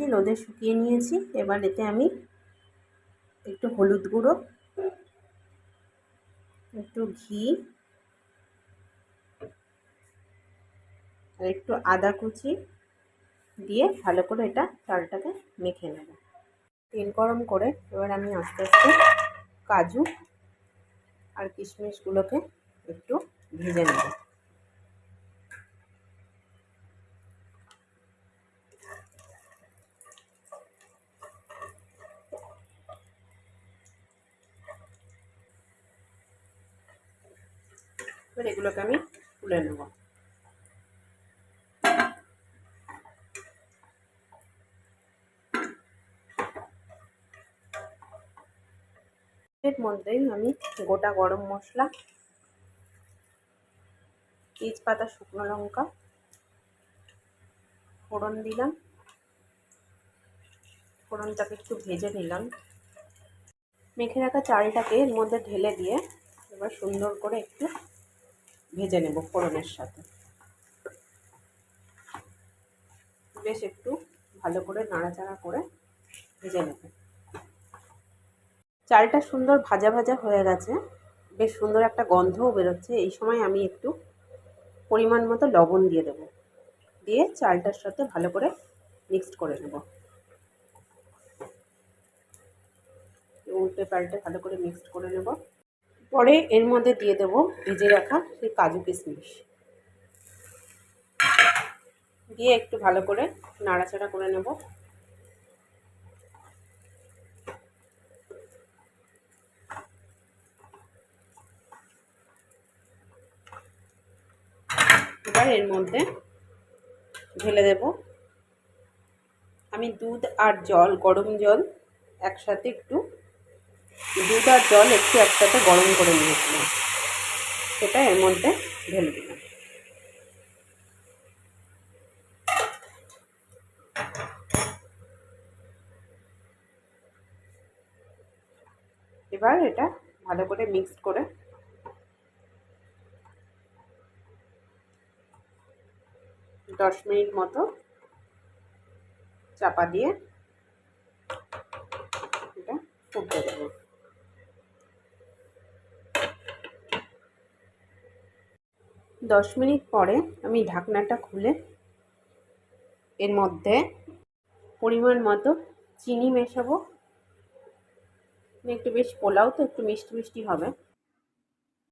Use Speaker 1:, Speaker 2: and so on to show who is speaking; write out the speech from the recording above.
Speaker 1: নিয়েছি, রোদে শুকিয়ে নিয়েছি। এবার এতে আমি একটু হলুদ গুঁড়ো, একটু ঘি আর একটু আদা কুচি দিয়ে ভালো করে এটা চালটাকে মেখে নেব। তেল গরম করে এবার আমি আস্তে আস্তে কাজু আর কিশমিশগুলোকে একটু ভেজে নেব। এবার এগুলোকে আমি তুলে নেব। এর মধ্যেই আমি গোটা গরম মশলা, তেজপাতা, শুকনো লঙ্কা ফোড়ন দিলাম। ফোড়নটাকে একটু ভেজে নিলাম। মেখে রাখা চালটাকে এর মধ্যে ঢেলে দিয়ে এবার সুন্দর করে একটু ভেজে নেব ফোড়নের সাথে। বেশ একটু ভালো করে নাড়াচাড়া করে ভেজে নেব। চালটা সুন্দর ভাজা ভাজা হয়ে গেছে, বেশ সুন্দর একটা গন্ধও বেরোচ্ছে। এই সময় আমি একটু পরিমাণ মতো লবণ দিয়ে দেব, দিয়ে চালটার সাথে ভালো করে মিক্সড করে নেব। উল্টে পাল্টে ভালো করে মিক্সড করে নেব। পরে এর মধ্যে দিয়ে দেব ভেজে রাখা সেই কাজু কিশমিশ, দিয়ে একটু ভালো করে নাড়াচাড়া করে নেব। এবার এর মধ্যে ঢেলে দেব আমি দুধ আর জল, গরম জল একসাথে একটু দুধ আর জল একটু একসাথে গরম করে নিয়েছিলাম, সেটা এর মধ্যে ঢেলে দিলাম। এবার এটা ভালো করে মিক্সড করে 10 মিনিট মতো চাপা দিয়ে এটা ফুটতে দেব। 10 মিনিট পরে আমি ঢাকনাটা খুলে এর মধ্যে পরিমাণ মতো চিনি মেশাবো। একটু বেশ পোলাও তো একটু মিষ্টি মিষ্টি হবে,